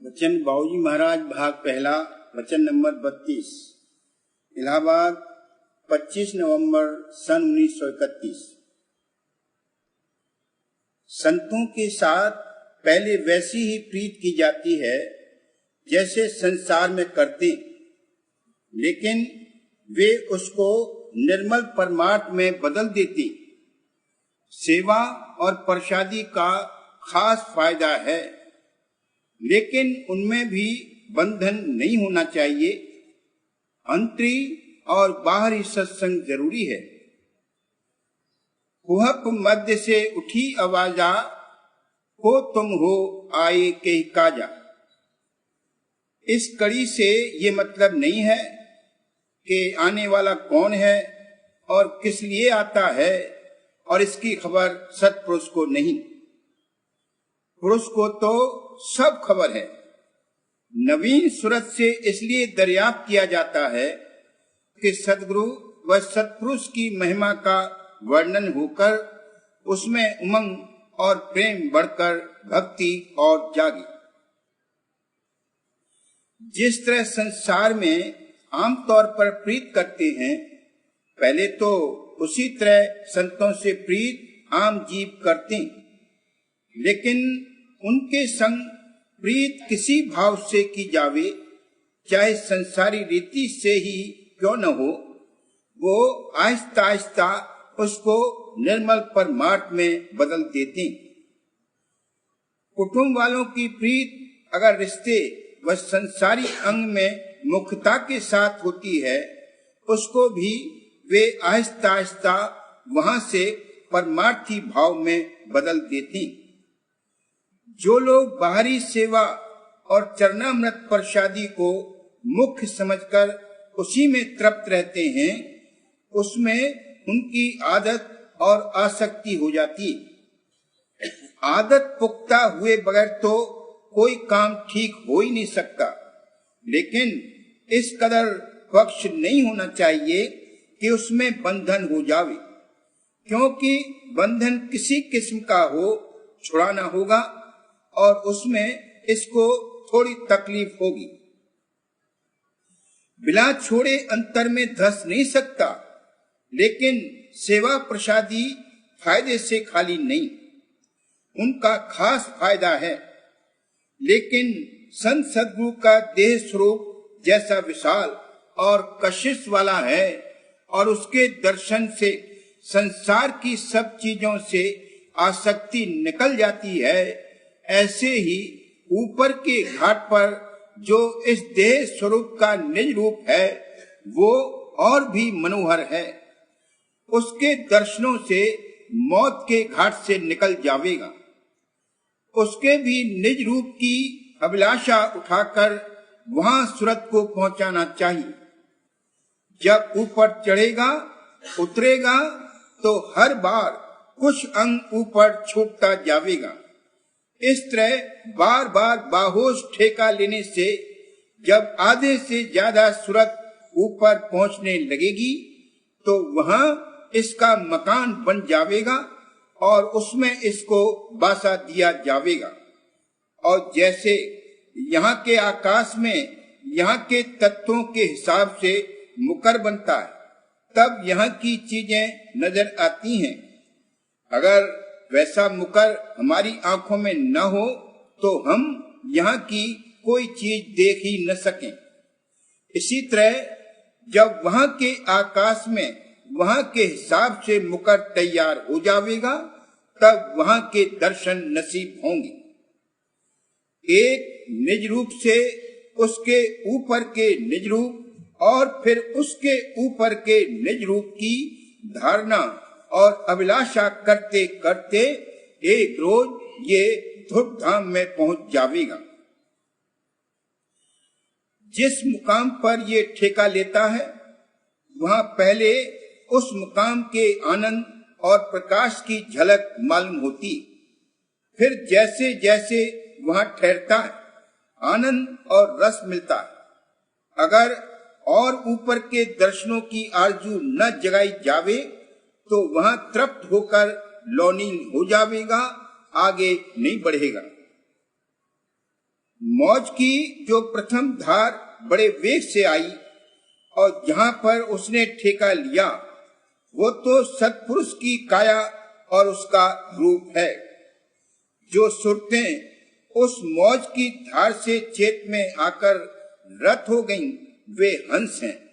वचन बाबूजी महाराज भाग पहला वचन नंबर 32 इलाहाबाद 25 नवंबर सन 1931। संतों के साथ पहले वैसी ही प्रीत की जाती है जैसे संसार में करते, लेकिन वे उसको निर्मल परमार्थ में बदल देते। सेवा और प्रसादी का खास फायदा है, लेकिन उनमें भी बंधन नहीं होना चाहिए। अंतरी और बाहरी सत्संग जरूरी है। कुहक मध्य से उठी आवाजा, हो तुम हो आए के काजा। इस कड़ी से ये मतलब नहीं है कि आने वाला कौन है और किस लिए आता है, और इसकी खबर सत्पुरुष को नहीं। पुरुष को तो सब खबर है। नवीन सूरत से इसलिए दरियाफ्त किया जाता है कि सदगुरु व सत्पुरुष की महिमा का वर्णन होकर उसमें उमंग और प्रेम बढ़कर भक्ति और जागी। जिस तरह संसार में आमतौर पर प्रीत करते हैं, पहले तो उसी तरह संतों से प्रीत आम जीव करते, लेकिन उनके संग प्रीत किसी भाव से की जावे, चाहे संसारी रीति से ही क्यों न हो, वो आहिस्ता आहिस्ता उसको निर्मल परमार्थ में बदल देते। कुटुंब वालों की प्रीत अगर रिश्ते व संसारी अंग में मुख्यता के साथ होती है, उसको भी वे आहिस्ता आहिस्ता वहां से परमार्थी भाव में बदल देती। जो लोग बाहरी सेवा और चरणामृत प्रसादी को मुख्य समझकर उसी में तृप्त रहते हैं, उसमें उनकी आदत और आसक्ति हो जाती। आदत पुख्ता हुए बगैर तो कोई काम ठीक हो ही नहीं सकता, लेकिन इस कदर पक्ष नहीं होना चाहिए कि उसमें बंधन हो जावे, क्योंकि बंधन किसी किस्म का हो छुड़ाना होगा और उसमें इसको थोड़ी तकलीफ होगी। बिना छोड़े अंतर में धस नहीं सकता, लेकिन सेवा प्रसादी फायदे से खाली नहीं, उनका खास फायदा है। लेकिन संत सद्गुरु का देह स्वरूप जैसा विशाल और कशिश वाला है और उसके दर्शन से संसार की सब चीजों से आसक्ति निकल जाती है, ऐसे ही ऊपर के घाट पर जो इस देह स्वरूप का निज रूप है, वो और भी मनोहर है। उसके दर्शनों से मौत के घाट से निकल जावेगा। उसके भी निज रूप की अभिलाषा उठाकर वहां सूरत को पहुंचाना चाहिए। जब ऊपर चढ़ेगा उतरेगा तो हर बार कुछ अंग ऊपर छूटता जावेगा। इस तरह बार बार बाहोश ठेका लेने से जब आधे से ज्यादा सूरत ऊपर पहुंचने लगेगी, तो वहां इसका मकान बन जावेगा और उसमें इसको बासा दिया जावेगा। और जैसे यहाँ के आकाश में यहाँ के तत्वों के हिसाब से मुकर बनता है, तब यहाँ की चीजें नजर आती हैं। अगर वैसा मुकर हमारी आंखों में न हो तो हम यहाँ की कोई चीज देख ही न सकें। इसी तरह जब वहाँ के आकाश में वहाँ के हिसाब से मुकर तैयार हो जावेगा, तब वहाँ के दर्शन नसीब होंगे। एक निज रूप से उसके ऊपर के निज रूप और फिर उसके ऊपर के निज रूप की धारणा और अभिलाषा करते करते एक रोज ये ध्रुव धाम में पहुंच जावेगा। जिस मुकाम पर ये ठेका लेता है, वहां पहले उस मुकाम के आनंद और प्रकाश की झलक मालूम होती। फिर जैसे जैसे वहां ठहरता है, आनंद और रस मिलता है। अगर और ऊपर के दर्शनों की आरजू न जगाई जावे, तो वहां तृप्त होकर लौनील हो जावेगा, आगे नहीं बढ़ेगा। मौज की जो प्रथम धार बड़े वेग से आई और जहां पर उसने ठेका लिया, वो तो सत्पुरुष की काया और उसका रूप है। जो सुरतें उस मौज की धार से चेत में आकर रत हो गईं, वे हंस हैं।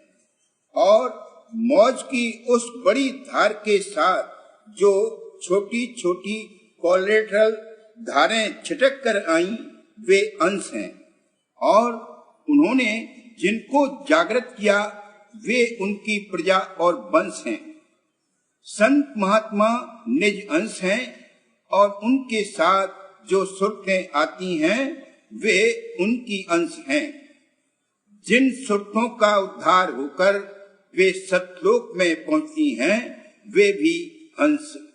और मौज की उस बड़ी धार के साथ जो छोटी छोटी कोलेटरल धारें छिटक कर आईं, वे अंश हैं। और उन्होंने जिनको जागृत किया, वे उनकी प्रजा और वंश हैं। संत महात्मा निज अंश हैं और उनके साथ जो सुरतें आती हैं, वे उनकी अंश हैं। जिन सुरतों का उद्धार होकर वे सतलोक में पहुंचती हैं, वे भी अंश